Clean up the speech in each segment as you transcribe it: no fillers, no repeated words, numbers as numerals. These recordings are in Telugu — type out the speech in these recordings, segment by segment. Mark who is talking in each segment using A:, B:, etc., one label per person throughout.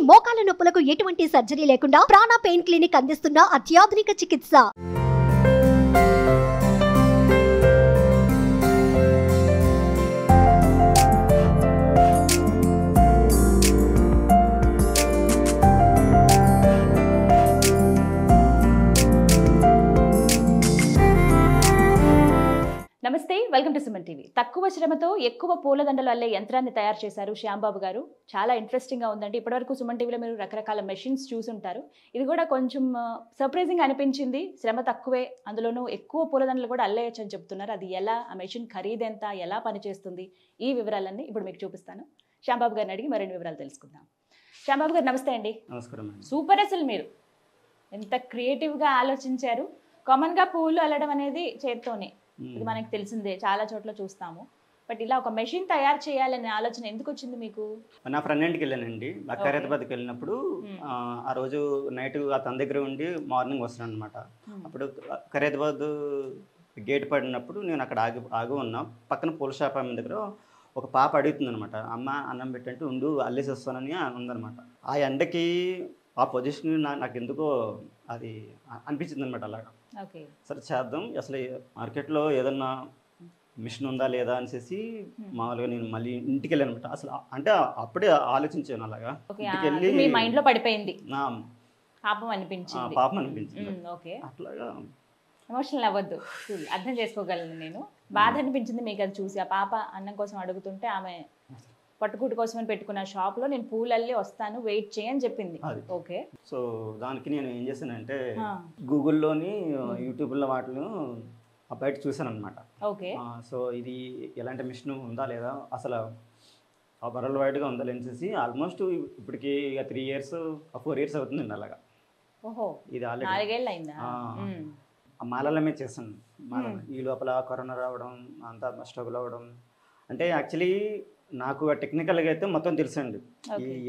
A: మోకాల నొప్పులకు ఎటువంటి సర్జరీ లేకుండా ప్రాణ పెయిన్ క్లినిక్ అందిస్తున్న అత్యాధునిక చికిత్స.
B: నమస్తే, వెల్కమ్ టు సుమన్ టీవీ. తక్కువ శ్రమతో ఎక్కువ పూలదండలు అల్లే యంత్రాన్ని తయారు చేశారు శ్యాంబాబు గారు. చాలా ఇంట్రెస్టింగ్గా ఉందండి. ఇప్పటివరకు సుమన్ టీవీలో మీరు రకరకాల మెషిన్స్ చూసుంటారు. ఇది కూడా కొంచెం సర్ప్రైజింగ్ అనిపించింది. శ్రమ తక్కువే, అందులోనూ ఎక్కువ పూలదండలు కూడా అల్లేయచ్చు అని చెప్తున్నారు. అది ఎలా, ఆ మెషిన్ ఖరీదెంత, ఎలా పనిచేస్తుంది, ఈ వివరాలన్నీ ఇప్పుడు మీకు చూపిస్తాను. శ్యాంబాబు గారిని అడిగి మరిన్ని వివరాలు తెలుసుకుందాం. శ్యాంబాబు గారు నమస్తే అండి.
C: నమస్కారం.
B: సూపర్, అసలు మీరు ఎంత క్రియేటివ్గా ఆలోచించారు. కామన్గా పూలు అల్లడం అనేది చేత్తోనే, ఇది మనకి తెలిసిందే, చాలా చోట్ల చూస్తాము. బట్ ఇలా ఒక మెషిన్ తయారు చేయాలనే ఆలోచన ఎందుకు వచ్చింది మీకు?
C: నా ఫ్రెండ్ ఇంటికి వెళ్ళానండి, ఖైరతాబాద్కి వెళ్ళినప్పుడు ఆ రోజు నైట్ తన దగ్గర ఉండి మార్నింగ్ వస్తాను అనమాట. అప్పుడు ఖైరతాబాద్ గేట్ పడినప్పుడు నేను అక్కడ ఆగి ఉన్నా. పక్కన పూల షాప్ ఆమె దగ్గర ఒక పాప అడుగుతుంది అనమాట, అమ్మ అన్నం పెట్టంటే ఉండు అల్లేసి వస్తానని ఉందనమాట. ఆ ఎండకి ఆ పొజిషన్ నాకు ఎందుకో అది అనిపించింది అనమాట. అలాగా సరే చేద్దాం, అసలు మార్కెట్లో ఏదన్నా మిషన్ ఉందా లేదా అనేసి మామూలుగా నేను మళ్ళీ ఇంటికి వెళ్ళాను అనమాట. అసలు అంటే అప్పుడే ఆలోచించాను అలాగా. ఇంటికి వెళ్ళి
B: మీ మైండ్లో పడిపోయింది,
C: పాపం అనిపించింది. అట్లాగా
B: ఎమోషనల్ అవ్వద్దు, అర్థం చేసుకోగలను నేను. బాధ అనిపించింది మీకు అది చూసి. ఆ పాప అన్నం కోసం అడుగుతుంటే ఆమె పట్టుకూటి కోసమని పెట్టుకున్న షాప్లో నేను పూలల్లి వస్తాను, వెయిట్ చేయని చెప్పింది. ఓకే,
C: సో దానికి నేను ఏం చేశానంటే గూగుల్లోని యూట్యూబ్లో వాటిలో బయట చూశాను అనమాట.
B: ఓకే,
C: సో ఇది ఎలాంటి మిషన్ ఉందా లేదా, అసలు వరల్డ్ వైడ్గా ఉందా లేనేసి ఆల్మోస్ట్ ఇప్పటికి 3 years 4 years అవుతుందండి అలాగా.
B: ఓహో,
C: ఇది ఆల్రెడీ
B: 4 ఏళ్ళు అయిందా?
C: మాలలమే చేశాను. ఈ లోపల కరోనా రావడం, అంతా స్ట్రగుల్ అవ్వడం. అంటే యాక్చువల్లీ నాకు టెక్నికల్గా అయితే మొత్తం తెలుసండి,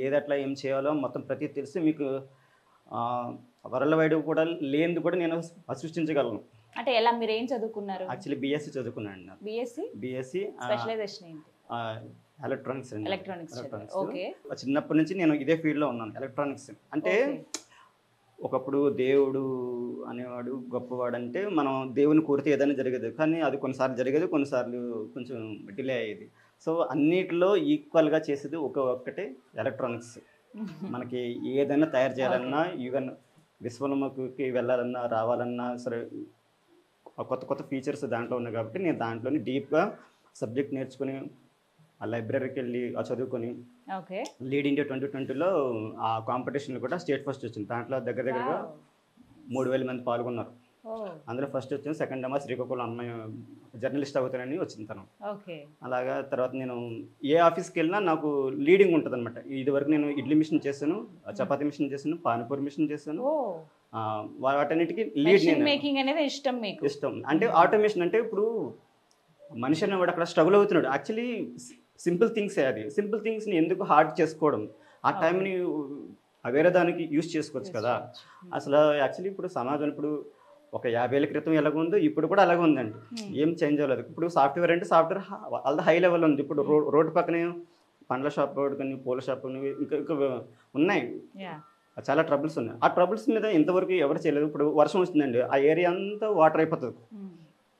C: ఏదట్లా ఏం చేయాలో మొత్తం ప్రతి తెలిసి మీకు వరల్డ్ వైడ్ కూడా లేనిది కూడా నేను సృష్టించగలను.
B: అంటే ఎలా, మీరు ఏం చదువుకున్నారు?
C: యాక్చువల్లీ బీఎస్సీ చదువుకున్నాను. బీఎస్సీ
B: స్పెషలైజేషన్ ఏంటి?
C: ఎలక్ట్రానిక్స్. చిన్నప్పటి నుంచి నేను ఇదే ఫీల్డ్లో ఉన్నాను, ఎలక్ట్రానిక్స్. అంటే ఒకప్పుడు దేవుడు అనేవాడు గొప్పవాడు అంటే మనం దేవుని కోరితే ఏదైనా జరిగేది, కానీ అది కొన్నిసార్లు జరిగేది, కొన్నిసార్లు కొంచెం డిలే అయ్యేది. సో అన్నిటిలో ఈక్వల్గా చేసేది ఒక్కటే ఎలక్ట్రానిక్స్. మనకి ఏదైనా తయారు చేయాలన్నా, ఈవెన్ విశ్వముకి వెళ్ళాలన్నా రావాలన్నా సరే కొత్త కొత్త ఫీచర్స్ దాంట్లో ఉన్నాయి. కాబట్టి నేను దాంట్లోని డీప్గా సబ్జెక్ట్ నేర్చుకుని ఆ లైబ్రరీకి వెళ్ళి చదువుకొని లీడ్ ఇండియా 2020లో ఆ కాంపిటీషన్లో కూడా స్టేట్ ఫస్ట్ వచ్చింది. దాంట్లో దగ్గరగా 3000 మంది పాల్గొన్నారు. అందులో ఫస్ట్ వచ్చింది. సెకండ్ ఏమో శ్రీకాకుళం అమ్మాయి జర్నలిస్ట్ అవుతానని వచ్చింది తను. అలాగా తర్వాత నేను ఏ ఆఫీస్కి వెళ్ళినా నాకు లీడింగ్ ఉంటుంది అనమాట. ఇదివరకు నేను ఇడ్లీ మిషన్ చేశాను, చపాతీ మిషన్ చేశాను, పానీపూరి మిషన్ చేశాను. వాటన్నిటికీ లీడ్ ఇష్టం. అంటే ఆటోమేషన్ అంటే ఇప్పుడు మనిషి అనేవాడు అక్కడ స్ట్రగుల్ అవుతున్నాడు. యాక్చువల్లీ సింపుల్ థింగ్సే, అది సింపుల్ థింగ్స్ని ఎందుకు హార్డ్ చేసుకోవడం, ఆ టైంని వేరే దానికి యూజ్ చేసుకోవచ్చు కదా. అసలు యాక్చువల్లీ ఇప్పుడు సమాజం ఇప్పుడు ఒక 50 ఏళ్ళ క్రితం ఎలాగ ఉందో ఇప్పుడు కూడా అలాగే ఉందండి, ఏం చేంజ్ అవ్వలేదు. ఇప్పుడు సాఫ్ట్వేర్ అంటే సాఫ్ట్వేర్ వాళ్ళ హై లెవెల్ ఉంది. ఇప్పుడు రోడ్డు పక్కనే పండ్ల షాప్ కానీ పూల షాప్ ఇంకా ఉన్నాయి, చాలా ట్రబుల్స్ ఉన్నాయి. ఆ ట్రబుల్స్ మీద ఇంతవరకు ఎవరు చేయలేదు. ఇప్పుడు వర్షం వస్తుందండి, ఆ ఏరియా అంతా వాటర్ అయిపోతుంది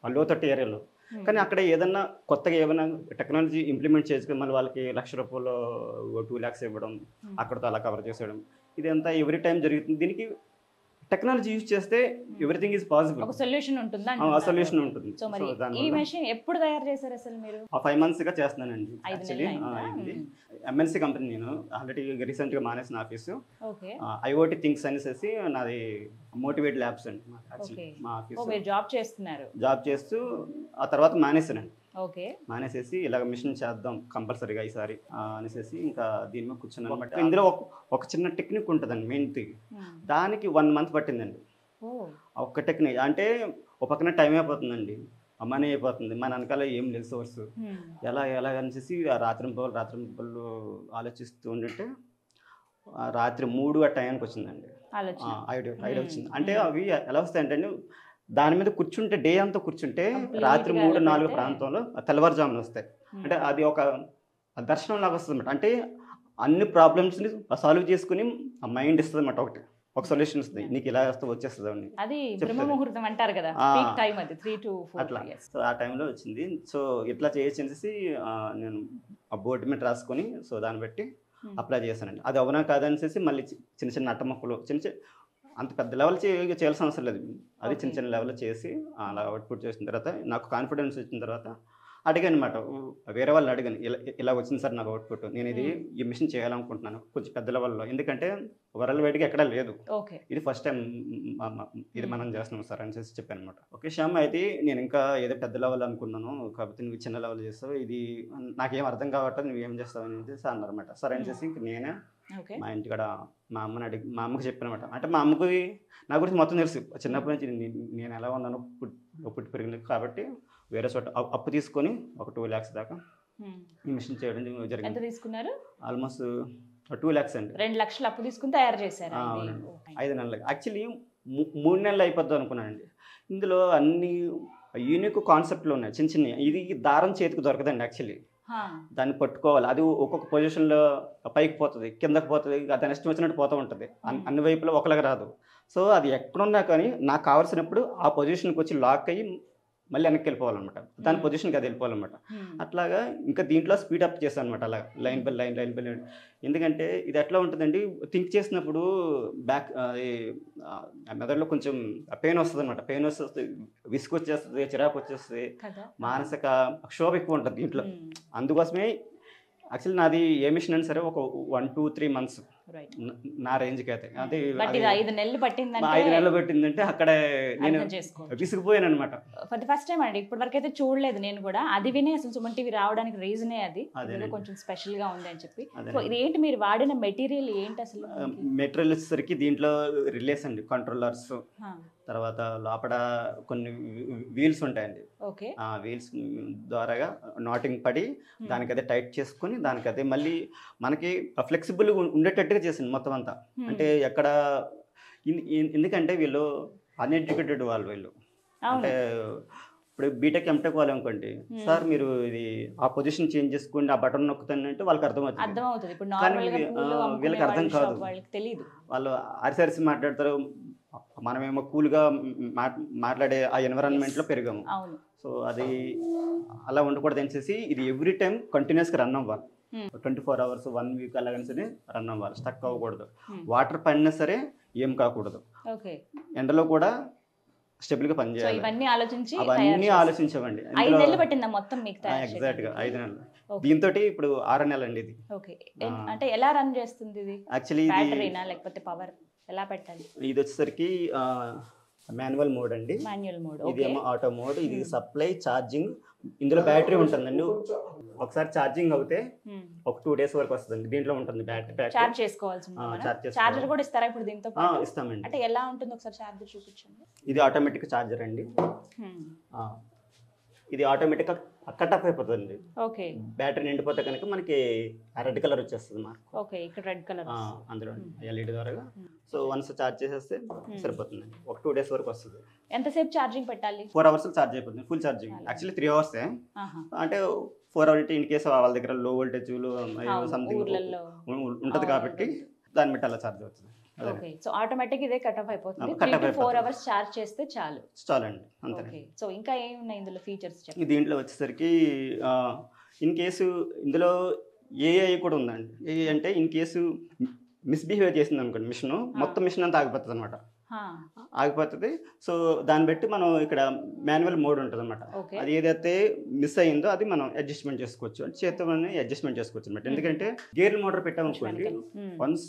C: ఆ లోతట్టు ఏరియాలో. కానీ అక్కడ ఏదన్నా కొత్తగా ఏమైనా టెక్నాలజీ ఇంప్లిమెంట్ చేసుకుని మళ్ళీ వాళ్ళకి ₹1,00,000 2 lakhs ఇవ్వడం, అక్కడితో అలా కవర్ చేసేయడం, ఇదంతా ఎవ్రీ టైం జరుగుతుంది. దీనికి టెక్నాలజీ యూజ్ చేస్తే ఎవ్రీథింగ్ ఈజ్ పాసిబుల్.
B: ఒక సొల్యూషన్ ఉంటుంది.
C: సొల్యూషన్ ఉంటుంది.
B: సో మరి ఈ మెషిన్ ఎప్పుడు తయారు చేశారు అసలు మీరు?
C: 5 months గా చేస్తున్నానండి. యాక్చువల్లీ ఎంఎన్సీ కంపెనీ, నేను ఆల్రెడీ రీసెంట్గా మానేసిన ఆఫీసు ఐఓటీ థింగ్స్ అనేసి నాది మోటివేట్ ల్యాబ్స్ అండి మా ఆఫీస్. జాబ్ చేస్తూ ఆ తర్వాత మానేసానండి. మానేసేసి ఇలాగ మిషన్ చేద్దాం కంపల్సరీగా ఈసారి అనేసి ఇంకా దీని మీద కూర్చున్నాను అనమాట. ఇందులో ఒక చిన్న టెక్నిక్ ఉంటుందండి మెయిన్ థింగ్, దానికి 1 month పట్టిందండి. ఒక్క టెక్నిక్ అంటే ఒక పక్కన టైం అయిపోతుందండి, మనీ అయిపోతుంది, మన వెనకాల ఏం లేదు సోర్స్. ఎలా అనేసి రాత్రింపలు ఆలోచిస్తూ ఉంటే రాత్రి 3 ఆ టైంకి వచ్చిందండి ఐడియా వచ్చింది. అంటే అవి ఎలా వస్తాయంటే దాని మీద కూర్చుంటే డే అంతా కూర్చుంటే రాత్రి 3-4 ప్రాంతంలో తెల్లవారుజామున వస్తాయి. అంటే అది ఒక దర్శనం లాగా వస్తుంది అనమాట. అంటే అన్ని ప్రాబ్లమ్స్ని సాల్వ్ చేసుకుని ఆ మైండ్ ఇస్తుంది అన్నమాట. ఒక సొల్యూషన్ ఇస్తుంది, నీకు ఇలా వస్తే వచ్చేస్తుంది అని.
B: అది బ్రహ్మ ముహూర్తం అంటారు కదా, టైం అది 3 to 4
C: అట్లా. సో ఆ టైంలో వచ్చింది. సో ఇట్లా చేసేసి నేను ఆ బోర్డు మీద రాసుకొని సో దాన్ని బట్టి అప్లై చేశానండి. అది అవునా కాదనేసి మళ్ళీ చిన్న చిన్న అట్ట మొక్కలు అంత పెద్ద లెవెల్ చేయాల్సిన అవసరం లేదు, అది చిన్న చిన్న లెవెల్ చేసి అలా అవుట్పుట్ చేసిన తర్వాత నాకు కాన్ఫిడెన్స్ వచ్చిన తర్వాత అడిగాను అనమాట. వేరే వాళ్ళు అడిగాను, ఇలా వచ్చింది సార్ నాకు అవుట్పుట్, నేను ఇది ఈ మిషన్ చేయాలనుకుంటున్నాను కొంచెం పెద్ద లెవెల్లో, ఎందుకంటే వరల్డ్ వైడ్గా ఎక్కడా లేదు, ఇది ఫస్ట్ టైం ఇది మనం చేస్తున్నాం సార్ అని చెప్పాను అనమాట. ఓకే శ్యామ్, అయితే నేను ఇంకా ఏదో పెద్ద లెవెల్ అనుకున్నాను, కాకపోతే నువ్వు చిన్న లెవెల్ చేస్తావు, ఇది నాకేం అర్థం కావట్లేదు, నువ్వేం చేస్తావు అని సార్ అన్నారన్నమాట. సరే అని ఇంక నేనే మా ఇంటికాడ మా అమ్మకి చెప్పానమాట. అంటే మా అమ్మకి నా గురించి మొత్తం తెలుసు, చిన్నప్పటి నుంచి నేను ఎలా ఉన్నాను పుట్టి పెరిగింది కాబట్టి వేరే చోట అప్పు తీసుకొని ఒక 2 lakhs దాకా ఈ మిషన్ చేయడం జరిగింది.
B: ఎంత తీసుకున్నారు?
C: ఆల్మోస్ట్ 2 lakhs అండి.
B: 2 లక్షలు అప్పు తీసుకుని తయారు చేశారు.
C: 5 నెలలు యాక్చువల్లీ 3 నెలలు అయిపోద్దాం అనుకున్నానండి. ఇందులో అన్ని యూనిక్ కాన్సెప్ట్లు ఉన్నాయి చిన్న చిన్న. ఇది దారం చేతికి దొరకదండి యాక్చువల్లీ, దాన్ని పట్టుకోవాలి, అది ఒక్కొక్క పొజిషన్లో పైకి పోతుంది, కిందకి పోతుంది, దాని ఇష్టం వచ్చినట్టు పోతూ ఉంటుంది, అన్ని వైపులో ఒకలాగా రాదు. సో అది ఎక్కడున్నా కానీ నాకు కావాల్సినప్పుడు ఆ పొజిషన్కి వచ్చి లాక్ అయ్యి మళ్ళీ వెనక్కి వెళ్ళిపోవాలన్నమాట, దాని పొజిషన్కి అది వెళ్ళిపోవాలన్నమాట. అట్లాగా ఇంకా దీంట్లో స్పీడప్ చేస్తాను అనమాట, అలా లైన్ బై లైన్. ఎందుకంటే ఇది ఎట్లా ఉంటుందండి, థింక్ చేసినప్పుడు బ్యాక్ మెదడులో కొంచెం పెయిన్ వస్తుంది అనమాట, పెయిన్ వస్తుంది, విసుగు వచ్చేస్తుంది, చిరాకు వచ్చేస్తుంది, మానసిక క్షోభ ఎక్కువ ఉంటుంది దీంట్లో. అందుకోసమే యాక్చువల్లీ నాది ఏ మిషన్ అయినా సరే ఒక 1, 2, 3 months నా రేంజ్కి అయితే, అంటే
B: 5 నెలలు పట్టిందంటే
C: 5 నెలలు పట్టిందంటే అక్కడ నేను విసిగిపోయాను అనమాట.
B: ఫర్ ది ఫస్ట్ టైం అండి, ఇప్పటి వరకు అయితే చూడలేదు నేను కూడా. అది వినే అసలు సుమన్ టీవీ రావడానికి రీజనే అది, కొంచెం స్పెషల్ గా ఉంది అని చెప్పి. సో ఇది ఏంటి, మీరు వాడిన మెటీరియల్ ఏంటి అసలు?
C: మెటీరియల్ వచ్చేసరికి దీంట్లో రిలేస్ అండి, కంట్రోలర్స్, తర్వాత లోపల కొన్ని వీల్స్ ఉంటాయండి. ఆ వీల్స్ ద్వారాగా నాటింగ్ పడి దానికి అదే టైట్ చేసుకుని దానికి అదే మళ్ళీ మనకి ఫ్లెక్సిబుల్ ఉండేటట్టుగా చేసింది మొత్తం అంతా. అంటే ఎక్కడ ఎందుకంటే వీళ్ళు అన్ఎడ్యుకేటెడ్ వీళ్ళు, అంటే ఇప్పుడు బీటెక్ ఎంటెక్ వాళ్ళు అనుకోండి, సార్ మీరు ఇది ఆ పొజిషన్ చేంజ్ చేసుకోండి, ఆ బటన్ నొక్కుతానంటే వాళ్ళకి అర్థమవుతుంది, కానీ వీళ్ళకి అర్థం కాదు, వాళ్ళు అరిసరిసి మాట్లాడతారు. మనమేమో కూల్గా మాట్లాడే ఆ ఎన్విరాన్మెంట్లో పెరిగాము. సో అది అలా ఉండకూడదు అనేసి ఇది ఎవ్రీ టైం కంటిన్యూస్గా రన్ అవ్వాలి, 24 hours 1 week అలాగని సరే రన్ అవ్వాలి, స్టక్ అవ్వకూడదు, వాటర్ పడినా సరే ఏం కాకూడదు, ఎండలో కూడా స్టెబుల్ గా పనిచేయాలి. అవన్నీ ఆలోచించవండి.
B: 5 నెలలు పట్టిందా మొత్తం మీకు?
C: ఎగ్జాక్ట్ గా 5 నెలలు. దీంతో ఇప్పుడు 6 నెలలు అండి ఇది.
B: అంటే ఎలా రన్ చేస్తుంది ఇది?
C: యాక్చువల్లీ
B: బ్యాటరీనా లేకపోతే పవర్ ఎలా పెట్టాలి?
C: ఇది వచ్చేసరికి మాన్యువల్ మోడ్ అండి, మాన్యువల్ మోడ్. ఇదేమో ఆటో మోడ్. ఇది సప్లై ఛార్జింగ్, ఇందులో బ్యాటరీ ఉంటుందండి. ఒకసారి ఛార్జింగ్ అవుతే ఒక 2 days వరకు వస్తుందండి. దీంట్లో ఉంటుంది బ్యాటరీ,
B: చార్జ్ చేసుకోవాల్సి ఉంటుంది. చార్జర్ కూడా ఇస్తారా ఇప్పుడు దీంతో?
C: ఇస్తామండి.
B: అంటే ఎలా ఉంటుంది ఒకసారి చార్జర్ చూపించండి.
C: ఇది ఆటోమేటిక్ చార్జర్ అండి, ఇది ఆటోమేటిక్గా కట్ ఆఫ్ అయిపోతుంది. బ్యాటరీ నిండిపోతే కనుక మనకి రెడ్ కలర్ వచ్చేస్తుంది మార్క్.
B: ఇక్కడ రెడ్ కలర్
C: అందులో ఎల్ఈడి ద్వారా. సో వన్స్ ఛార్జ్ చేసేస్తే సరిపోతుంది, ఒక 2 days వరకు వస్తుంది.
B: ఎంతసేపు ఛార్జింగ్ పెట్టాలి?
C: 4 hours ఛార్జ్ అయిపోతుంది, ఫుల్ ఛార్జింగ్. యాక్చువల్లీ 3 hours, అంటే 4 hours ఇన్ కేసు వాళ్ళ దగ్గర లో వోల్టేజ్ సంథింగ్ ఉంటుంది కాబట్టి దాన్ని బట్టి అలా ఛార్జ్ అవుతుంది.
B: సో ఆటోమేటిక్ ఇదే కట్ ఆఫ్ అయిపోతుంది. 3 to 4 hours ఛార్జ్ చేస్తే చాలండి, అంతే. సో ఇంకా ఏమి ఉన్నాయి ఇందులో ఫీచర్స్?
C: దీంట్లో వచ్చేసరికి ఇన్ కేసు ఇందులో ఏఐ కూడా ఉందండి. ఏఐ అంటే ఇన్ కేసు మిస్బిహేవ్ చేసింది అనుకోండి మిషన్, మొత్తం మిషన్ అంతా ఆగిపోతుంది అనమాట, ఆగిపోతుంది. సో దాన్ని బట్టి మనం ఇక్కడ మాన్యువల్ మోడ్ ఉంటుంది అనమాట. అది ఏదైతే మిస్ అయ్యిందో అది మనం అడ్జస్ట్మెంట్ చేసుకోవచ్చు, అంటే చేతితో అడ్జస్ట్మెంట్ చేసుకోవచ్చు అనమాట. ఎందుకంటే గేర్ మోటార్ పెట్టామనుకోండి, వన్స్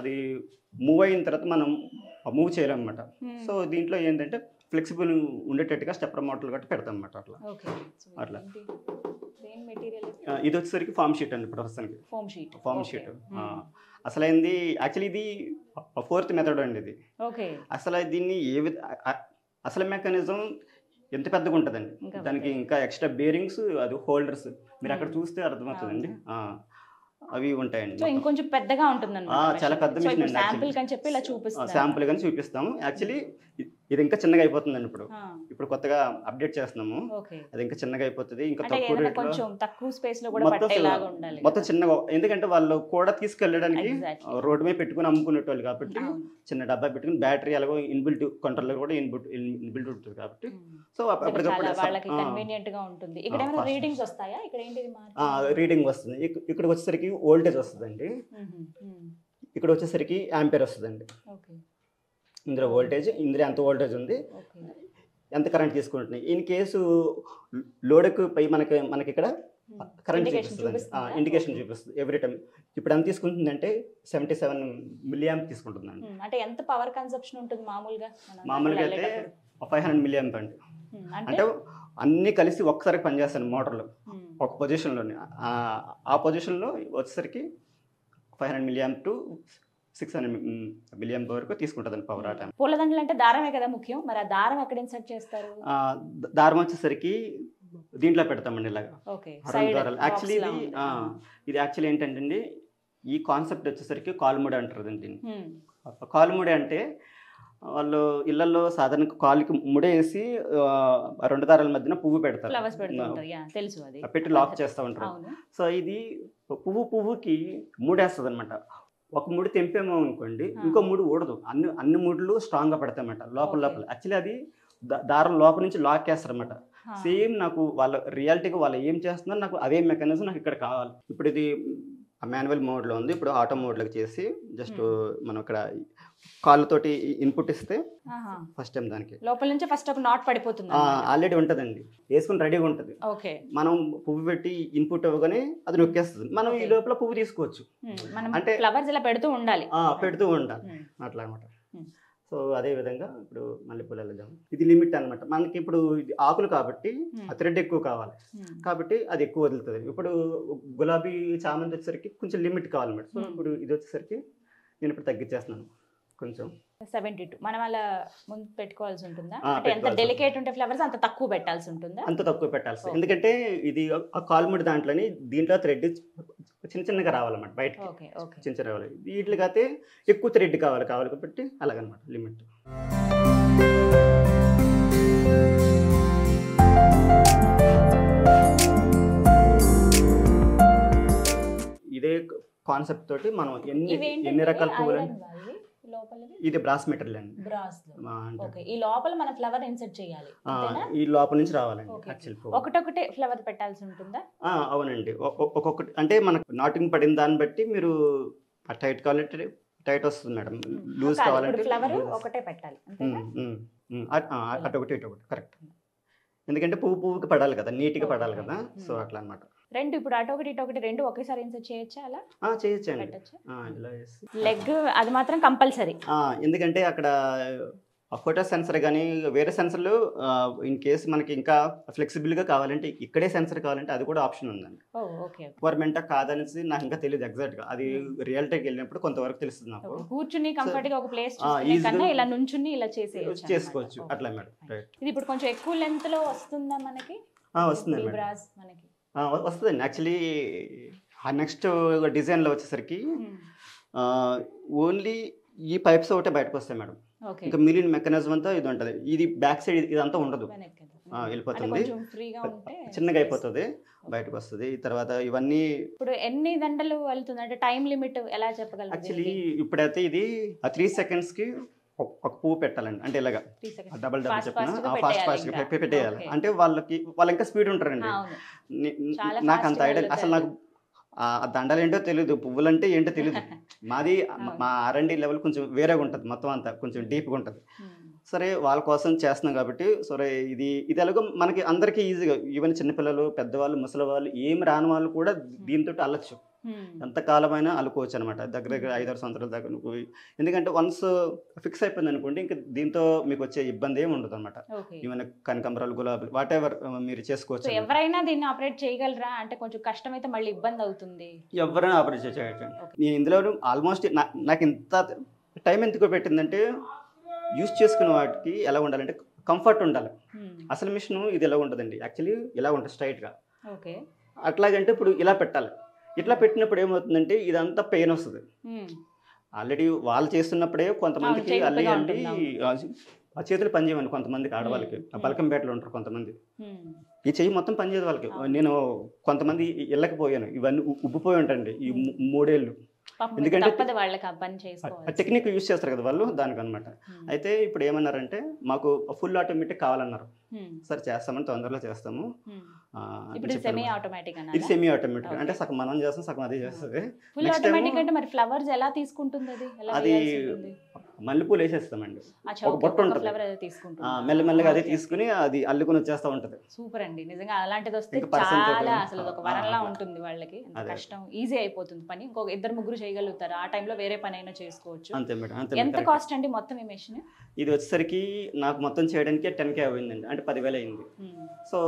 C: అది మూవ్ అయిన తర్వాత మనం మూవ్ చేయాలన్నమాట. సో దీంట్లో ఏంటంటే ఫ్లెక్సిబుల్ ఉండేటట్టుగా స్టెప్పర్ మోటార్లు గట్టి పెడతాం అనమాట. అట్లా ఇది వచ్చేసరికి ఫామ్ షీట్ అండి. ప్రస్తుతానికి ఫామ్ షీట్ అసలు అయింది. యాక్చువల్లీ ఇది 4th మెథడ్ అండి ఇది. అసలు దీన్ని అసలు మెకానిజం ఎంత పెద్దగా ఉంటుందండి, దానికి ఇంకా ఎక్స్ట్రా బేరింగ్స్, అది హోల్డర్స్ మీరు అక్కడ చూస్తే అర్థమవుతుందండి, అవి ఉంటాయండి.
B: ఇంకొంచెం పెద్దగా ఉంటుంది,
C: చాలా పెద్ద మిషన్.
B: శాంపుల్ కానీ చెప్పి ఇలా చూపిస్తాం.
C: శాంపుల్ కానీ చూపిస్తాము. యాక్చువల్లీ ఇది ఇంకా చిన్నగా అయిపోతుందండి ఇప్పుడు
B: ఆ,
C: ఇప్పుడు కొత్తగా అప్డేట్ చేస్తున్నాము.
B: ఓకే.
C: అది ఇంకా చిన్నగా అయిపోతుంది, ఇంకా
B: అంటే
C: తక్కువ
B: ఏదైనా
C: రేట్లో
B: కొంచెం తక్కువ స్పేస్ లో కూడా
C: మొత్తం
B: పట్టేలాగా ఉండాలి
C: మొత్తం చిన్నగా, ఎందుకంటే వాళ్ళు కూడా తీసుకెళ్ళడానికి
B: Exactly.
C: రోడ్డు మీద పెట్టుకుని అమ్ముకునేటోళ్ళు కాబట్టి
B: అవును.
C: చిన్న డబ్బా పెట్టుకుని బ్యాటరీ అలాగో ఇన్బిల్ట్ కంట్రోలర్ కూడా ఇన్బిల్ట్ ఉంటుంది కాబట్టి సో
B: చాలా
C: అప్పటికప్పుడు
B: వాళ్ళకి కన్వీనియంట్ గా ఉంటుంది. ఇక్కడ ఏమైనా
C: fast.
B: రీడింగ్స్ వస్తాయా? ఇక్కడ ఏంటిది
C: రీడింగ్ వస్తుంది. ఇక్కడికి వచ్చేసరికి వోల్టేజ్ వస్తుందండి, ఇక్కడ వచ్చేసరికి యాంపేర్ వస్తుందండి.
B: ఓకే,
C: ఇందులో వోల్టేజ్, ఇందులో ఎంత వోల్టేజ్ ఉంది,
B: ఓకే.
C: ఎంత కరెంట్ తీసుకుంటున్నాయి. ఇన్ కేసు లోడ్కి పై మనకి ఇక్కడ కరెంట్
B: Indication
C: చూపిస్తుంది,
B: చూపిస్తుందా?
C: ఇండికేషన్ చూపిస్తుంది ఎవ్రీ టైం. ఇప్పుడు ఎంత తీసుకుంటుందంటే 77 మిలియాంప్ తీసుకుంటుందండి.
B: అంటే ఎంత పవర్ కన్సప్షన్ ఉంటుంది మామూలుగా
C: మామూలుగా అయితే 500 మిలియాంప్ అండి.
B: అంటే
C: అంటే అన్నీ కలిసి ఒక్కసారి పనిచేస్తాను మోటార్లు ఒక పొజిషన్లోనే. ఆ పొజిషన్లో వచ్చేసరికి 500 మిలియాంప్ టు 600 మిలియాంప్ వరకు తీసుకుంటుందండి పవర్ ఆ టైం.
B: పూలదండలు అంటే దారమే కదా ముఖ్యం, మరి ఆ దారం ఎక్కడ ఇన్సర్ట్ చేస్తారు?
C: దారం వచ్చేసరికి దీంట్లో పెడతామండి ఇలాగా
B: ఓకే,
C: రెండు దారాలు. యాక్చువల్లీ ఇది యాక్చువల్లీ ఏంటంటే అండి, ఈ కాన్సెప్ట్ వచ్చేసరికి కాలుముడి అంటారు దీన్ని. కాలుముడి అంటే వాళ్ళు ఇళ్లలో సాధారణ కాలుకి ముడేసి రెండు దారాల మధ్యన పువ్వు పెడతారు,
B: ఫ్లవర్స్ పెడుతుంటారు. యా, తెలుసు, అది
C: పెట్టి లాక్ చేస్తూ ఉంటారు.
B: అవును.
C: సో ఇది పువ్వుకి ముడేస్తుంది అనమాట. ఒక ముడి తెంపేమో అనుకోండి, ఇంకో ముడి ఊడదు. అన్ని ముడులు స్ట్రాంగ్గా పడతాయన్నమాట లోపల లోపల. యాక్చువల్లీ అది దారం లోపల నుంచి లాక్ చేస్తారన్నమాట. సేమ్ నాకు వాళ్ళ రియాలిటీగా వాళ్ళు ఏం చేస్తున్నారు, నాకు అదే మెకానిజం నాకు ఇక్కడ కావాలి. ఇప్పుడు ఇది మాన్యువల్ మోడ్లో ఉంది, ఇప్పుడు ఆటో మోడ్లోకి చేసి జస్ట్ మనం ఇక్కడ కాళ్ళతోటి ఇన్పుట్ ఇస్తే ఫస్ట్ టైం దానికి
B: లోపల నుంచి ఫస్ట్ ఒక నాట్ పడిపోతుంది.
C: ఆల్రెడీ ఉంటుందండి, వేసుకుని రెడీగా ఉంటుంది.
B: ఓకే,
C: మనం పువ్వు పెట్టి ఇన్పుట్ ఇవ్వగానే అది నొక్కేస్తుంది. మనం ఈ లోపల పువ్వు తీసుకోవచ్చు,
B: అంటే ఫ్లవర్స్ ఇలా పెడుతూ ఉండాలి,
C: పెడుతూ ఉండాలి అట్లా అనమాట. సో అదే విధంగా ఇప్పుడు మల్లెపూలు వెళ్దాం. ఇది లిమిట్ అనమాట మనకి. ఇప్పుడు ఇది ఆకులు కాబట్టి ఆ థ్రెడ్ ఎక్కువ కావాలి కాబట్టి అది ఎక్కువ వదులుతుంది. ఇప్పుడు గులాబీ చామంతి వచ్చేసరికి కొంచెం లిమిట్ కావాలన్నమాట. సో ఇప్పుడు ఇది వచ్చేసరికి నేను ఇప్పుడు తగ్గించేస్తున్నాను కొంచెం.
B: 72 మనం అలా ముందు పెట్టుకోవాల్సి ఉంటుందా? అంటే ఎంత డెలికేట్ ఉంటే ఫ్లవర్స్ అంత తక్కువ పెట్టాల్సి ఉంటుందా?
C: అంత తక్కువ పెట్టాల్సి, ఎందుకంటే ఇది ఆ కాల్ముడి దాంట్లోని దీంట్లో థ్రెడ్ చిన్న చిన్నగా రావాలన్నమాట బయటకి, చిన్న చిన్న రావాలి. వీటికి అయితే ఎక్కువ థ్రెడ్ కావాలి కాబట్టి అలాగనమాట లిమిట్. ఇదే కాన్సెప్ట్ తోటి మనం ఎన్ని రకాల పువ్వులు, ఇది బ్రాస్ మెటీరియల్ అండి.
B: ఓకే, ఈ లోపల మన ఫ్లవర్ ఇన్సర్ట్ చేయాలి,
C: ఈ లోపల నుంచి రావాలండి. యాక్చువల్
B: ఒకటొకటే ఫ్లవర్ పెట్టాల్సి ఉంటుందా?
C: అవునండి, ఒక్కొక్కటి. అంటే మనకు నాటింగ్ పడిన దాన్ని బట్టి మీరు టైట్ కావాలంటే టైట్ వస్తుంది మేడం, లూజ్ కావాలంటే
B: ఫ్లవర్ ఒకటే పెట్టాలి,
C: అటొకటి ఇటొకటి కరెక్ట్. ఎందుకంటే పువ్వుకి పడాలి కదా, నీట్గా పడాలి కదా. సో అట్లా అనమాట.
B: రెండు ఇప్పుడు అటొకటి ఇటొకటి రెండు ఒకేసారి ఇన్సర్ట్ చేయొచ్చా? అలా
C: చేయొచ్చండి.
B: లెగ్ అది మాత్రం కంపల్సరీ,
C: ఎందుకంటే అక్కడ ఫోటో సెన్సర్ కానీ వేరే సెన్సర్లు ఇన్ కేసు మనకి ఇంకా ఫ్లెక్సిబుల్గా కావాలంటే ఇక్కడే సెన్సర్ కావాలంటే అది కూడా ఆప్షన్ ఉందండి. రిక్వైర్మెంటా కాదనేసి నాకు ఇంకా తెలియదు ఎగ్జాక్ట్గా. అది రియాలిటీకి వెళ్ళినప్పుడు కొంతవరకు తెలుస్తుంది నాకు.
B: కూర్చుని కంఫర్ట్ గా ఒక ప్లేస్ ఇలా నుంచుని ఇలా
C: చేసుకోవచ్చు అట్లా మేడం.
B: ఇది ఇప్పుడు కొంచెం ఎక్కువ లెంత్ లో వస్తుందా మనకి?
C: వస్తుంది
B: మనకి
C: వస్తుందండి. యాక్చువల్లీ ఆ నెక్స్ట్ డిజైన్లో వచ్చేసరికి ఓన్లీ ఈ పైప్స్ ఒకటే బయటకు వస్తాయి మేడం. ఇంకా మిగిలిన మెకానిజం అంతా ఇది ఉంటుంది. ఇది బ్యాక్ సైడ్ ఇదంతా ఉండదు, వెళ్ళిపోతుంది, చిన్నగా అయిపోతుంది, బయటకు వస్తుంది. తర్వాత ఇవన్నీ
B: ఇప్పుడు ఎన్ని దండలు వెళ్తుంది అంటే టైం లిమిట్ ఎలా చెప్పగలరు?
C: యాక్చువల్లీ ఇప్పుడైతే ఇది 3 సెకండ్స్కి ఒక పువ్వు పెట్టాలండి. అంటే ఇలాగా డబల్ చెప్పిన ఫాస్ట్ పెట్టేయాలి. అంటే వాళ్ళు ఇంకా స్పీడ్ ఉంటారండి. నాకు అంత ఐడియా, అసలు నాకు ఆ దండలు ఏంటో తెలియదు, పువ్వులు అంటే ఏంటో తెలియదు. మాది మా R&D లెవెల్ కొంచెం వేరేగా ఉంటుంది, మొత్తం అంతా కొంచెం డీప్గా ఉంటుంది. సరే వాళ్ళ కోసం చేస్తున్నాం కాబట్టి సరే ఇది ఎలాగో మనకి అందరికీ ఈజీగా, ఈవెన్ చిన్నపిల్లలు, పెద్దవాళ్ళు, ముసలి వాళ్ళు, ఏమి రాని వాళ్ళు కూడా దీంతో అల్లచ్చు. ఎంతకాలమైనా అల్లుకోవచ్చు అనమాట. దగ్గర 5-6 సంవత్సరాల దాకా. ఎందుకంటే వన్స్ ఫిక్స్ అయిపోయింది అనుకోండి, ఇంకా దీంతో మీకు వచ్చే ఇబ్బంది ఏమి ఉండదు అనమాట. ఈవెన్ కనకాంబరాలు, గులాబీ, వాట్ ఎవర్ మీరు చేసుకోవచ్చు.
B: ఎవరైనా దీన్ని ఆపరేట్ చేయగలరా? అంటే కొంచెం కష్టమైతే మళ్ళీ ఇబ్బంది అవుతుంది.
C: ఎవరైనా ఆపరేట్ చేయొచ్చు. నేను ఇందులో ఆల్మోస్ట్ నాకు ఇంత టైం ఎందుకు పెట్టిందంటే, యూజ్ చేసుకునే వాటికి ఎలా ఉండాలంటే కంఫర్ట్ ఉండాలి. అసలు మిషన్ ఇది ఎలా ఉంటుందండి, యాక్చువల్లీ ఇలా ఉంటుంది స్ట్రైట్గా. అట్లాగంటే ఇప్పుడు ఇలా పెట్టాలి. ఇట్లా పెట్టినప్పుడు ఏమవుతుందంటే ఇదంతా పెయిన్ వస్తుంది. ఆల్రెడీ వాళ్ళు చేస్తున్నప్పుడే కొంతమందికి ఆ చేతులు పని చేయమని కొంతమందికి ఆడవాళ్ళకి, బల్కంపేటలో ఉంటారు కొంతమంది, ఈ చెయ్యి మొత్తం పని చేయదు వాళ్ళకి. నేను కొంతమంది ఇళ్ళకి పోయాను, ఇవన్నీ ఉబ్బిపోయి ఉంటాయండి ఈ 3 ఏళ్ళు. ఎందుకంటే టెక్నిక్ యూజ్ చేస్తారు కదా వాళ్ళు, దానికనమాట. అయితే ఇప్పుడు ఏమన్నారంటే మాకు ఫుల్ ఆటోమేటిక్ కావాలన్నారు. సరే చేస్తామని, తొందరలో చేస్తాము.
B: ఇది సెమీ ఆటోమేటిక్
C: అంటే సగం మనం చేస్తాం, సగం అది చేస్తుంది.
B: ఫుల్ ఆటోమేటిక్ అంటే మరి ఫ్లవర్స్ ఎలా తీసుకుంటుంది
C: అది మల్లెపూలు వేసేస్తామండి, ఒక బొట్ట ఉంటుంది, మెల్లమెల్లగా అదే తీసుకుని అది అల్లుకుని వచ్చేస్తా ఉంటది.
B: సూపర్ అండి, నిజంగా అలాంటిది వస్తే చాలా అసలు ఒక వరంలా ఉంటుంది వాళ్ళకి. కష్టం ఈజీ అయిపోతుంది పని, ఇంకొక 2-3 చేయగలుగుతారు. ఆ టైంలో వేరే పని అయినా చేసుకోవచ్చు.
C: అంతే మేడం.
B: ఎంత కాస్ట్ అండి మొత్తం ఈ మెషిన్?
C: ఇది వచ్చేసరికి నాకు మొత్తం చేయడానికి 10K అయిందండి, అంటే 10,000 అయింది. సో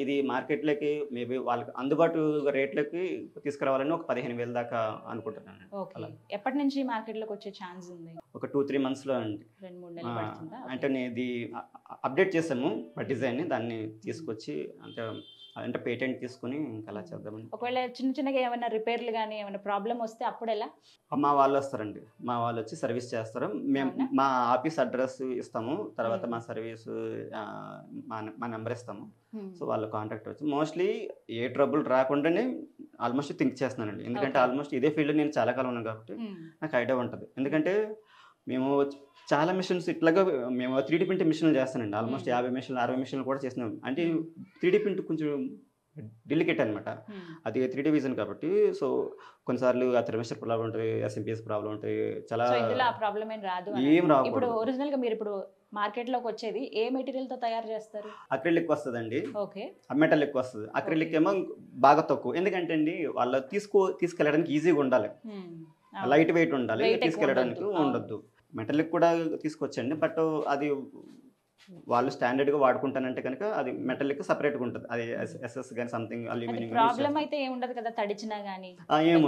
C: ఇది మార్కెట్లోకి మేబీ వాళ్ళకి అందుబాటు రేట్లకి తీసుకురావాలని ఒక 15,000 దాకా అనుకుంటున్నాను.
B: ఎప్పటి నుంచి మార్కెట్లోకి వచ్చే ఛాన్స్ ఉంది?
C: ఒక 2-3 మంత్స్లో అండి.
B: 2-3 నెలలు పడుతుందా?
C: అంటే నేను ఇది అప్డేట్ చేసాము డిజైన్ని, దాన్ని తీసుకొచ్చి అంటే పేటెంట్ తీసుకుని ఇంకా అలా చేద్దామని.
B: ఒకవేళ చిన్నగా ఏమైనా రిపేర్లు కానీ ఏమైనా ప్రాబ్లం వస్తే అప్పుడు ఎలా?
C: మా వాళ్ళు వస్తారండి, మా వాళ్ళు వచ్చి సర్వీస్ చేస్తారు. మేము మా ఆఫీస్ అడ్రస్ ఇస్తాము, తర్వాత మా సర్వీస్ మా నెంబర్ ఇస్తాము. సో వాళ్ళ కాంటాక్ట్ వచ్చి మోస్ట్లీ ఏ ట్రబుల్ రాకుండానే ఆల్మోస్ట్ థింక్ చేస్తున్నానండి. ఎందుకంటే ఆల్మోస్ట్ ఇదే ఫీల్డ్ నేను చాలా కాలం ఉన్నాను కాబట్టి నాకు ఐడియా ఉంటుంది. ఎందుకంటే మేము చాలా మిషన్స్ ఇట్లాగా మేము 3D ప్రింట్ మిషన్లు చేస్తానండి. ఆల్మోస్ట్ 50 మిషన్లు 60 మిషన్లు కూడా చేసినాం. అంటే 3D ప్రింట్ కొంచెం డెలికేట్ అనమాట, అది 3D విజన్ కాబట్టి. సో కొన్నిసార్లు ఆ థెర్మిస్టర్ ప్రాబ్లం ఉంటుంది, SMPS ప్రాబ్లం ఉంటుంది, చాలా ఏం రాదు.
B: ఇప్పుడు ఒరిజినల్ గా మీరు ఇప్పుడు మార్కెట్ లోకి వచ్చేది ఏ మెటీరియల్ తో తయారు చేస్తారు?
C: అక్రిలిక్ వస్తుందండి, మెటాలిక్ వస్తుంది. అక్రిలిక్ ఏమో బాగా తక్కువ, ఎందుకంటే అండి వాళ్ళు తీసుకెళ్ళడానికి ఈజీగా ఉండాలి, లైట్ వెయిట్ ఉండాలి, తీసుకెళ్ళడానికి ఉండొద్దు. మెటలిక్ కూడా తీసుకొచ్చండి, బట్ అది వాళ్ళు స్టాండర్డ్గా వాడుకుంటానంటే కనుక అది మెటలిక్ సపరేట్గా ఉంటుంది. అది SS కానీ సంథింగ్ అల్యూమినియం
B: ప్రాబ్లం అయితే ఏముండదు కదా, తడిచినా గానీ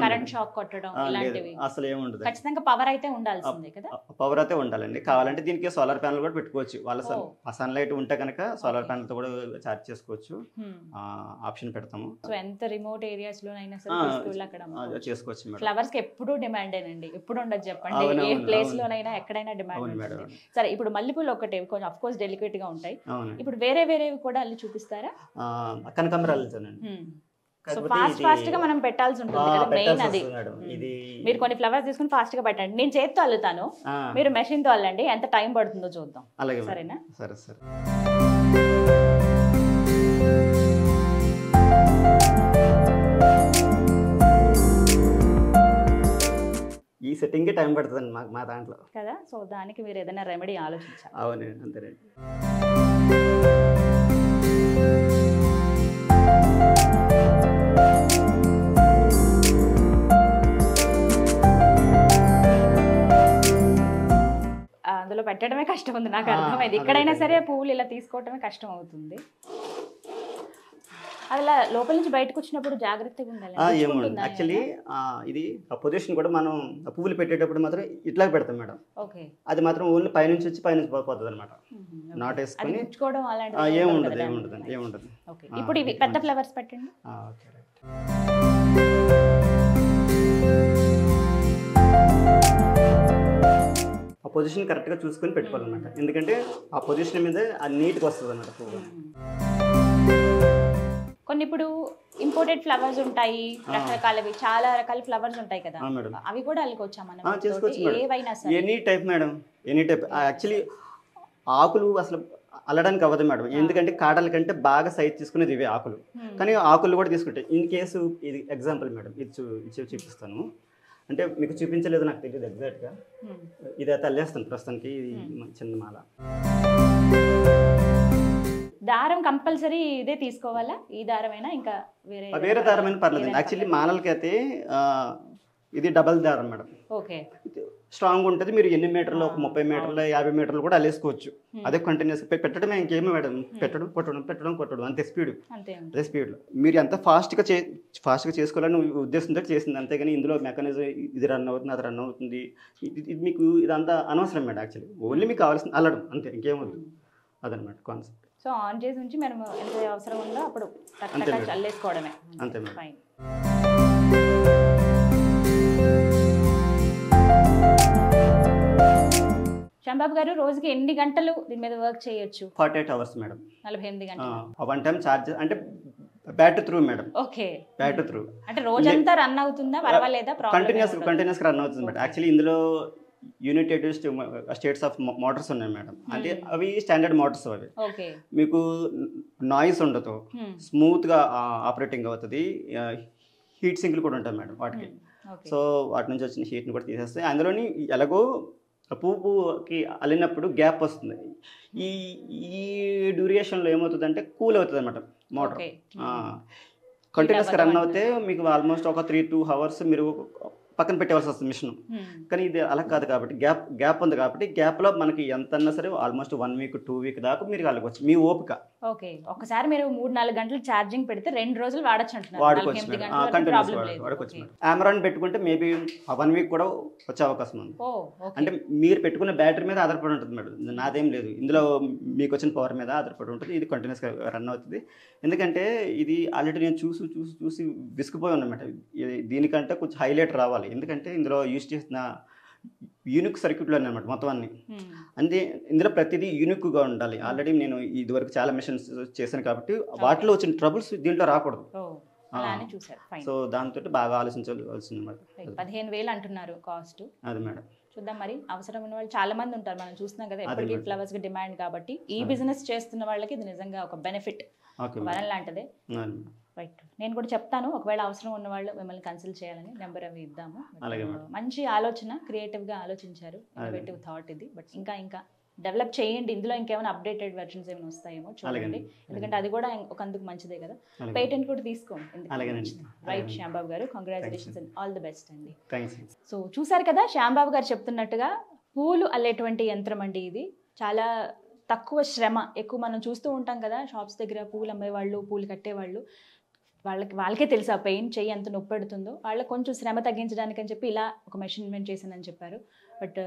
B: కరెంట్ షాక్ కొట్టడం ఇలాంటివి
C: అసలు ఏముండదు.
B: ఖచ్చితంగా పవర్ అయితే ఉండాల్సిందే కదా.
C: పవర్ అయితే ఉండాలండి. కావాలంటే దీనికి సోలార్ ప్యానల్ కూడా పెట్టుకోవచ్చు. వాళ్ళ సన్లైట్ ఉంటే కనుక సోలార్ ప్యానల్ తో కూడా ఛార్జ్ చేసుకోవచ్చు, ఆప్షన్ పెడతాము.
B: సో ఎంత రిమోట్ ఏరియాస్ లోనైనా సరే అక్కడ చేసుకోవచ్చు. ఫ్లవర్స్ కి ఎప్పుడు డిమాండేనండి, ఎప్పుడు ఉండదు చెప్పండి, ఏ ప్లేస్ లోనైనా ఎక్కడైనా డిమాండ్ ఉంటుంది. సరే ఇప్పుడు మల్లెపూలు ఒకటే కొంచెం ఆఫ్ కోర్స్ డెలికేట్ గా ఉంటాయి, ఇప్పుడు వేరేవి కూడా అల్లి చూపిస్తారా?
C: కనకాంబరాలు
B: సో ఫాస్ట్ గా మనం పెట్టాల్సి ఉంటుంది కదా, మెయిన్ అది. మీరు కొన్ని ఫ్లవర్స్ తీసుకుని ఫాస్ట్ గా పెట్టండి, నేను చేత్తో అల్లుతాను, మీరు మెషిన్ తో అల్లండి. ఎంత టైం పడుతుందో చూద్దాం, సరేనా?
C: సరే సరే. ఈ సెట్టింగ్ టైం పడుతుందండి మా దాంట్లో
B: కదా. సో దానికి మీరు ఏదైనా రెమెడీ ఆలోచించాలి.
C: అవునండి, అంతేనండి.
B: అందులో పెట్టడమే కష్టం ఉంది, నాకు అర్థమైంది. ఎక్కడైనా సరే పువ్వులు ఇలా తీసుకోవటమే కష్టం అవుతుంది. అలా లోపల నుంచి బయటకు వచ్చినప్పుడు జాగ్రత్తగా ఉండాలి.
C: ఏముండదు యాక్చువల్లీ, ఇది పొజిషన్ కూడా మనం పువ్వులు పెట్టేటప్పుడు మాత్రం ఇట్లా పెడతాం మేడం. అది మాత్రం ఓన్లీ పైనుంచి వచ్చి పైనుంచి పోతుంది అనమాట, నాట్ వేసుకొని ఏముండదు.
B: ఇప్పుడు ఇవి పెద్ద ఫ్లవర్స్ పెట్టండి.
C: ఆ పొజిషన్ కరెక్ట్గా చూసుకొని పెట్టుకోవాలన్నమాట, ఎందుకంటే ఆ పొజిషన్ మీద అది నీట్గా వస్తుంది అన్నమాట పువ్వు.
B: కొన్ని ఇప్పుడు ఇంపోర్టెడ్ ఫ్లవర్స్ ఉంటాయి, రకరకాలవి చాలా రకాల ఫ్లవర్స్ ఉంటాయి కదా, అవి కూడా అల్లుకోవచ్చా మనం? ఏవైనా సరే,
C: any type madam, any type. Actually ఆకులు అసలు అల్లడానికి అవ్వదు మేడం, ఎందుకంటే కాడల కంటే బాగా సైజ్ తీసుకునేది ఇవే ఆకులు, కానీ ఆకులు కూడా తీసుకుంటాయి. ఇన్ కేసు ఇది ఎగ్జాంపుల్ మేడం, ఇది చూపిస్తాను. అంటే మీకు చూపించలేదు నాకు తెలియదు ఎగ్జాక్ట్గా, ఇది అయితే అల్లేస్తాను ప్రస్తుతానికి. ఇది చిన్న మాల.
B: దారం కంపల్సరీ ఇదే తీసుకోవాలా? ఈ దారమైనా ఇంకా
C: వేరే దారమైనా పర్లేదు. యాక్చువల్లీ మాలలకి అయితే ఇది డబల్ దారం మేడం, స్ట్రాంగ్ ఉంటుంది. మీరు ఎన్ని మీటర్లు, ఒక 30 మీటర్లు 50 మీటర్లు కూడా అల్లేసుకోవచ్చు. అదే కంటిన్యూస్ పెట్టడమే, ఇంకేమి మేడం, పెట్టడం కొట్టడం అంతే స్పీడ్. అదే స్పీడ్లో మీరు ఎంత ఫాస్ట్గా చేసుకోవాలని ఉద్దేశంతో చేసింది, అంతేగాని ఇందులో మెకానిజం ఇది రన్ అవుతుంది, అది రన్ అవుతుంది, ఇది మీకు ఇదంతా అనవసరం మేడం. యాక్చువల్లీ ఓన్లీ మీకు కావాల్సింది అల్లడం అంతే, ఇంకేమవుతుంది. అదనమాట కాన్సెప్ట్.
B: సో ఆన్ చేసి నుంచి మనం ఎంత అవసరం ఉందో అప్పుడు చల్లేసుకోవడమే
C: అంతే మేడం.
B: శ్యాంబాబు గారు రోజుకి ఎన్ని గంటలు దీని మీద వర్క్ చేయొచ్చు?
C: 48 hours మేడం.
B: 48 గంటలు.
C: వన్ టైం ఛార్జ్ అంటే battery through madam.
B: Okay,
C: battery through
B: అంటే రోజంతా రన్ అవుతుందా, పర్వాలేదా?
C: కంటిన్యూస్ రన్ అవుతుంది మేడం. యాక్చువల్లీ ఇందులో యునైటెడ్ స్టేట్స్ ఆఫ్ మోటార్స్ ఉన్నాయి మేడం. అంటే అవి స్టాండర్డ్ మోటార్స్. అవి
B: ఓకే,
C: మీకు నాయిస్ ఉండదు, స్మూత్ గా ఆపరేటింగ్ అవుతుంది. హీట్ సింక్లు కూడా ఉంటాయి మేడం వాటికి. సో వాటి నుంచి వచ్చిన హీట్ని కూడా తీసేస్తాయి. అందులోని ఎలాగో పువ్వుకి అల్లినప్పుడు గ్యాప్ వస్తుంది. ఈ ఈ డ్యూరేషన్లో ఏమవుతుందంటే కూల్ అవుతుంది అనమాట మోటార్. కంటిన్యూస్గా రన్ అవుతే మీకు ఆల్మోస్ట్ ఒక 3-2 hours మీరు పక్కన పెట్టవలసి వస్తుంది మిషన్. కానీ ఇది అలా కాదు కాబట్టి గ్యాప్ ఉంది కాబట్టి గ్యాప్లో మనకి ఎంత అన్నా సరే ఆల్మోస్ట్ 1 week 2 week దాకా మీరు కలగవచ్చు, మీ ఓపిక.
B: ఓకే, ఒకసారి మీరు 3-4 గంటలు ఛార్జింగ్ పెడితే 2 రోజులు వాడచ్చు అంటున్నారు.
C: వాడుకోవచ్చు. ఆమరాన్ పెట్టుకుంటే మేబీ 1 week కూడా వచ్చే అవకాశం ఉంది. అంటే మీరు పెట్టుకున్న బ్యాటరీ మీద ఆధారపడి ఉంటుంది మేడం. నాదేం లేదు, ఇందులో మీకు వచ్చిన పవర్ మీద ఆధారపడి ఉంటుంది. ఇది కంటిన్యూస్గా రన్ అవుతుంది. ఎందుకంటే ఇది ఆల్రెడీ నేను చూసి విసిగిపోయి ఉన్నమాట. దీనికంటే కొంచెం హైలైట్ రావాలి. ఎందుకంటే ఇందులో యూజ్ చేసిన యూనిక్ సర్క్యూట్లు అన్నమాట మొత్తం అన్ని. అంటే ఇందులో ప్రతిదీ యూనిక్గా ఉండాలి. ఆల్రెడీ నేను ఇదివరకు చాలా మిషన్స్ చేశాను కాబట్టి వాటిలో వచ్చిన ట్రబుల్స్ దీంట్లో రాకూడదు. సో దాంతో బాగా ఆలోచించవలసి అనమాట.
B: 15,000 అంటున్నారు కాస్ట్.
C: అది మేడం.
B: చూద్దాం, మరి అవసరం ఉన్న వాళ్ళు చాలా మంది ఉంటారు, మనం చూస్తున్నాం కదా ఎప్పటికీ ఫ్లవర్స్ కి డిమాండ్. కాబట్టి ఈ బిజినెస్ చేస్తున్న వాళ్ళకి ఇది నిజంగా ఒక బెనిఫిట్, వరం లాంటిదే. రైట్, నేను కూడా చెప్తాను, ఒకవేళ అవసరం ఉన్న వాళ్ళు మిమ్మల్ని కన్సల్ట్ చేయాలని నెంబర్ అవి ఇద్దాము. మంచి ఆలోచన, క్రియేటివ్గా ఆలోచించారు, ఇన్నోవేటివ్ థాట్ ఇది. బట్ ఇంకా డెవలప్ చేయండి. ఇందులో ఇంకేమైనా అప్డేటెడ్ వెర్షన్స్ ఏమైనా వస్తాయేమో చూడండి, ఎందుకంటే అది కూడా ఒక అందుకు మంచిదే కదా. పేటెంట్ కూడా తీసుకోండి. రైట్ శ్యాంబాబు గారు, congratulations and all the best అండి. సో చూసారు కదా, శ్యాంబాబు గారు చెప్తున్నట్టుగా పూలు అల్లేటువంటి యంత్రం అండి ఇది. చాలా తక్కువ శ్రమ, ఎక్కువ మనం చూస్తూ ఉంటాం కదా షాప్స్ దగ్గర పూలు అమ్మేవాళ్ళు, పూలు కట్టేవాళ్ళు, వాళ్ళకే తెలుసు ఆ పెయిన్, చెయ్యి ఎంత నొప్పి పెడుతుందో. వాళ్ళకి కొంచెం శ్రమ తగ్గించడానికి అని చెప్పి ఇలా ఒక మెషిన్ ఇన్వెంట్ చేశానని చెప్పారు. బట్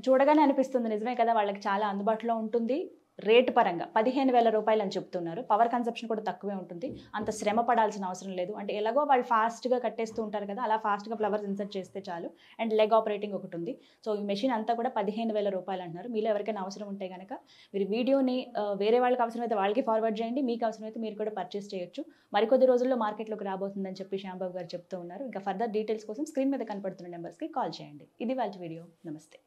B: చూడగానే అనిపిస్తుంది నిజమే కదా, వాళ్ళకి చాలా అందుబాటులో ఉంటుంది. రేటు పరంగా 15,000 రూపాయలు అని చెప్తున్నారు. పవర్ కన్సప్షన్ కూడా తక్కువే ఉంటుంది, అంత శ్రమ పడాల్సిన అవసరం లేదు. అంటే ఎలాగో వాళ్ళు ఫాస్ట్గా కట్టేస్తూ ఉంటారు కదా, అలా ఫాస్ట్గా ఫ్లవర్స్ ఇన్సర్ట్ చేస్తే చాలు. అండ్ లెగ్ ఆపరేటింగ్ ఒకటి ఉంది. సో ఈ మెషిన్ అంతా కూడా 15,000 రూపాయలు అంటున్నారు. మీలో ఎవరికైనా అవసరం ఉంటే కనుక మీరు వీడియోని వేరే వాళ్ళకి అవసరమైతే వాళ్ళకి ఫార్వర్డ్ చేయండి, మీకు అవసరమైతే మీరు కూడా పర్చేస్ చేయొచ్చు. మరికొద్ది రోజుల్లో మార్కెట్లోకి రాబోతుందని చెప్పి శ్యాంబాబు గారు చెప్తూ ఉన్నారు. ఇంకా ఫర్దర్ డీటెయిల్స్ కోసం స్క్రీన్ మీద కనపడుతున్న నెంబర్స్కి కాల్ చేయండి. ఇది వాళ్ళ వీడియో. నమస్తే.